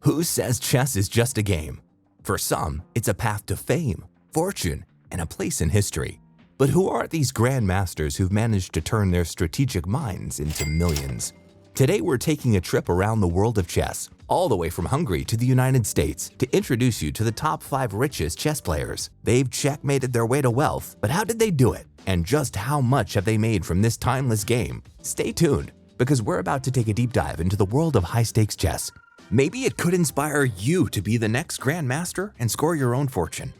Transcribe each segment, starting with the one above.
Who says chess is just a game? For some, it's a path to fame, fortune, and a place in history. But who are these grandmasters who've managed to turn their strategic minds into millions? Today we're taking a trip around the world of chess, all the way from Hungary to the United States, to introduce you to the top 5 richest chess players. They've checkmated their way to wealth, but how did they do it? And just how much have they made from this timeless game? Stay tuned, because we're about to take a deep dive into the world of high-stakes chess. Maybe it could inspire you to be the next grandmaster and score your own fortune.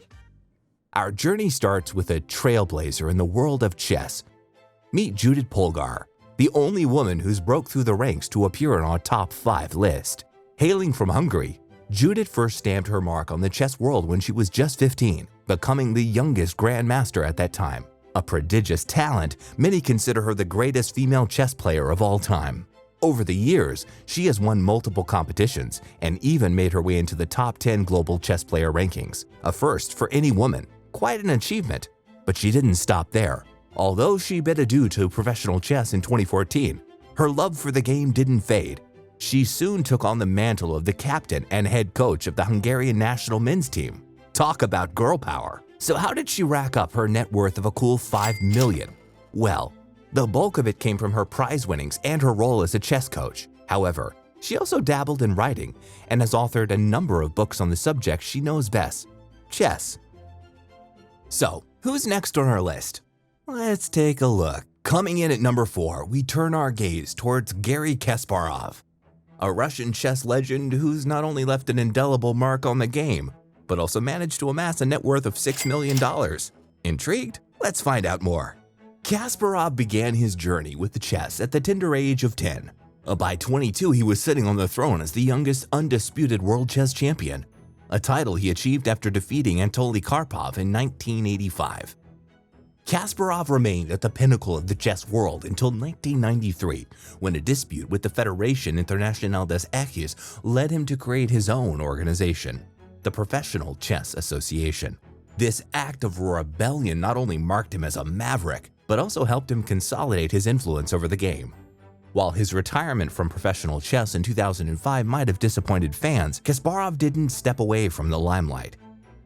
Our journey starts with a trailblazer in the world of chess. Meet Judith Polgar, the only woman who's broke through the ranks to appear on a top 5 list. Hailing from Hungary, Judith first stamped her mark on the chess world when she was just 15, becoming the youngest grandmaster at that time. A prodigious talent, many consider her the greatest female chess player of all time. Over the years, she has won multiple competitions and even made her way into the top 10 global chess player rankings, a first for any woman. Quite an achievement, but she didn't stop there. Although she bid adieu to professional chess in 2014, her love for the game didn't fade. She soon took on the mantle of the captain and head coach of the Hungarian national men's team. Talk about girl power. So how did she rack up her net worth of a cool $5 million? Well, the bulk of it came from her prize winnings and her role as a chess coach. However, she also dabbled in writing and has authored a number of books on the subject she knows best, chess. So, who's next on our list? Let's take a look. Coming in at number 4, we turn our gaze towards Garry Kasparov, a Russian chess legend who's not only left an indelible mark on the game, but also managed to amass a net worth of $6 million. Intrigued? Let's find out more. Kasparov began his journey with the chess at the tender age of 10. By 22, he was sitting on the throne as the youngest undisputed world chess champion, a title he achieved after defeating Anatoly Karpov in 1985. Kasparov remained at the pinnacle of the chess world until 1993, when a dispute with the Fédération Internationale des Échecs led him to create his own organization, the Professional Chess Association. This act of rebellion not only marked him as a maverick, but also helped him consolidate his influence over the game. While his retirement from professional chess in 2005 might have disappointed fans, Kasparov didn't step away from the limelight.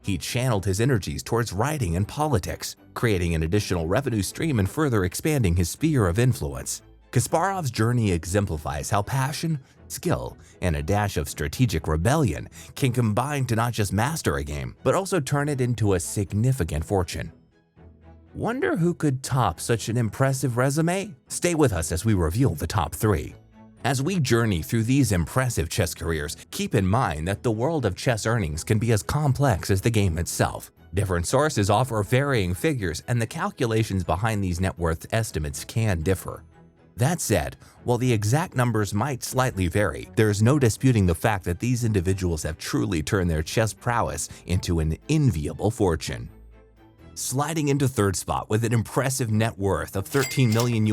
He channeled his energies towards writing and politics, creating an additional revenue stream and further expanding his sphere of influence. Kasparov's journey exemplifies how passion, skill, and a dash of strategic rebellion can combine to not just master a game, but also turn it into a significant fortune. Wonder who could top such an impressive resume? Stay with us as we reveal the top 3. As we journey through these impressive chess careers, keep in mind that the world of chess earnings can be as complex as the game itself. Different sources offer varying figures, and the calculations behind these net worth estimates can differ. That said, while the exact numbers might slightly vary, there is no disputing the fact that these individuals have truly turned their chess prowess into an enviable fortune. Sliding into 3rd spot with an impressive net worth of $13 million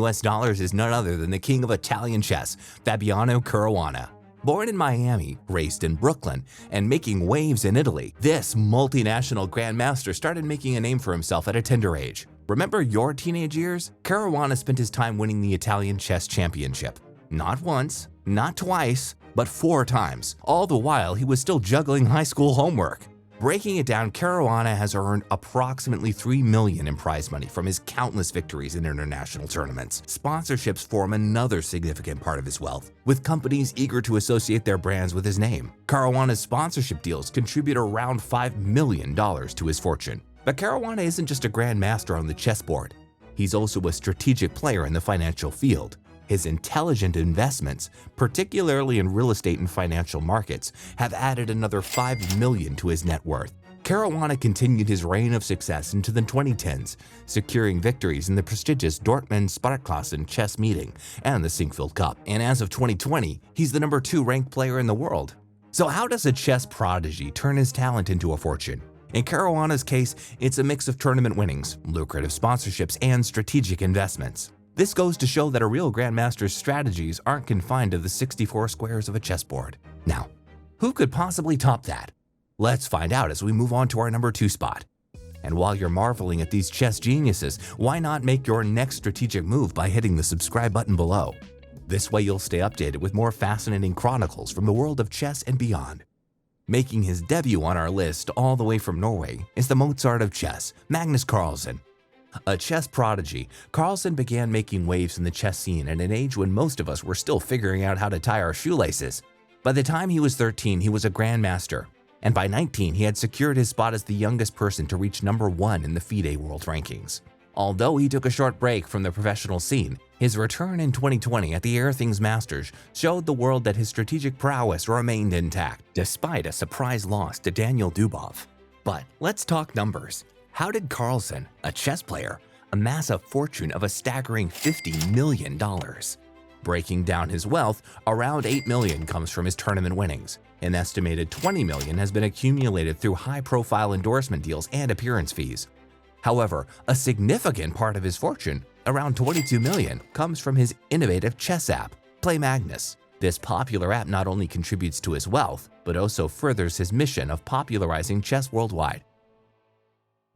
is none other than the king of Italian chess, Fabiano Caruana. Born in Miami, raised in Brooklyn, and making waves in Italy, this multinational grandmaster started making a name for himself at a tender age. Remember your teenage years? Caruana spent his time winning the Italian Chess Championship. Not once, not twice, but 4 times. All the while, he was still juggling high school homework. Breaking it down, Caruana has earned approximately $3 million in prize money from his countless victories in international tournaments. Sponsorships form another significant part of his wealth, with companies eager to associate their brands with his name. Caruana's sponsorship deals contribute around $5 million to his fortune. But Caruana isn't just a grandmaster on the chessboard. He's also a strategic player in the financial field. His intelligent investments, particularly in real estate and financial markets, have added another $5 million to his net worth. Caruana continued his reign of success into the 2010s, securing victories in the prestigious Dortmund Sparkassen chess meeting and the Sinkfield Cup. And as of 2020, he's the number 2 ranked player in the world. So how does a chess prodigy turn his talent into a fortune? In Caruana's case, it's a mix of tournament winnings, lucrative sponsorships, and strategic investments. This goes to show that a real grandmaster's strategies aren't confined to the 64 squares of a chessboard. Now, who could possibly top that? Let's find out as we move on to our number 2 spot. And while you're marveling at these chess geniuses, why not make your next strategic move by hitting the subscribe button below? This way you'll stay updated with more fascinating chronicles from the world of chess and beyond. Making his debut on our list all the way from Norway is the Mozart of chess, Magnus Carlsen. A chess prodigy, Carlsen began making waves in the chess scene at an age when most of us were still figuring out how to tie our shoelaces. By the time he was 13, he was a grandmaster, and by 19, he had secured his spot as the youngest person to reach #1 in the FIDE World Rankings. Although he took a short break from the professional scene, his return in 2020 at the Air Things Masters showed the world that his strategic prowess remained intact, despite a surprise loss to Daniel Dubov. But let's talk numbers. How did Carlsen, a chess player, amass a fortune of a staggering $50 million? Breaking down his wealth, around $8 million comes from his tournament winnings. An estimated $20 million has been accumulated through high-profile endorsement deals and appearance fees. However, a significant part of his fortune, around $22 million, comes from his innovative chess app, Play Magnus. This popular app not only contributes to his wealth, but also furthers his mission of popularizing chess worldwide.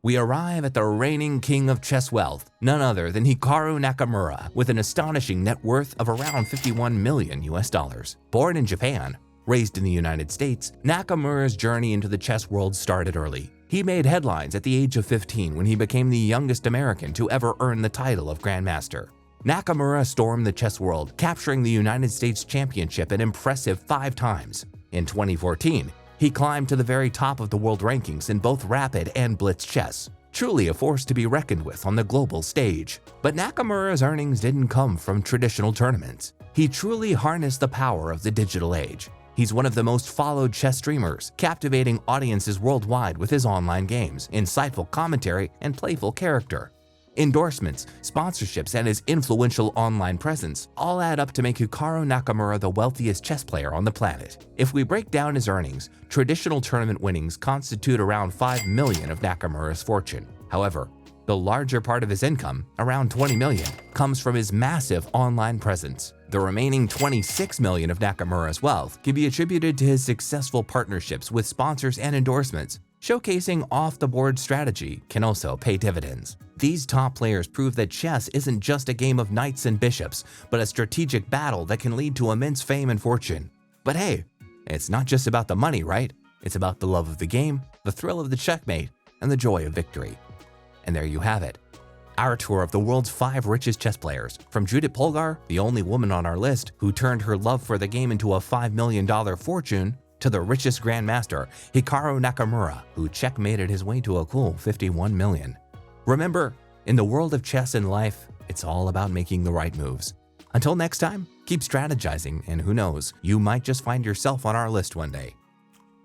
We arrive at the reigning king of chess wealth, none other than Hikaru Nakamura, with an astonishing net worth of around $51 million US. Born in Japan, raised in the United States, Nakamura's journey into the chess world started early. He made headlines at the age of 15 when he became the youngest American to ever earn the title of Grandmaster. Nakamura stormed the chess world, capturing the United States Championship an impressive 5 times. In 2014, he climbed to the very top of the world rankings in both rapid and blitz chess, truly a force to be reckoned with on the global stage. But Nakamura's earnings didn't come from traditional tournaments. He truly harnessed the power of the digital age. He's one of the most followed chess streamers, captivating audiences worldwide with his online games, insightful commentary, and playful character. Endorsements, sponsorships, and his influential online presence all add up to make Hikaru Nakamura the wealthiest chess player on the planet. If we break down his earnings, traditional tournament winnings constitute around $5 million of Nakamura's fortune. However, the larger part of his income, around $20 million, comes from his massive online presence. The remaining $26 million of Nakamura's wealth can be attributed to his successful partnerships with sponsors and endorsements. Showcasing off-the-board strategy can also pay dividends. These top players prove that chess isn't just a game of knights and bishops, but a strategic battle that can lead to immense fame and fortune. But hey, it's not just about the money, right? It's about the love of the game, the thrill of the checkmate, and the joy of victory. And there you have it. Our tour of the world's 5 richest chess players, from Judith Polgar, the only woman on our list who turned her love for the game into a $5 million fortune, to the richest grandmaster, Hikaru Nakamura, who checkmated his way to a cool $51 million. Remember, in the world of chess and life, it's all about making the right moves. Until next time, keep strategizing, and who knows, you might just find yourself on our list one day.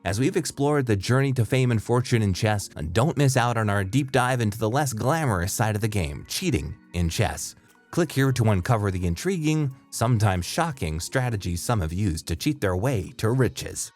As we've explored the journey to fame and fortune in chess, and don't miss out on our deep dive into the less glamorous side of the game, cheating in chess. Click here to uncover the intriguing, sometimes shocking strategies some have used to cheat their way to riches.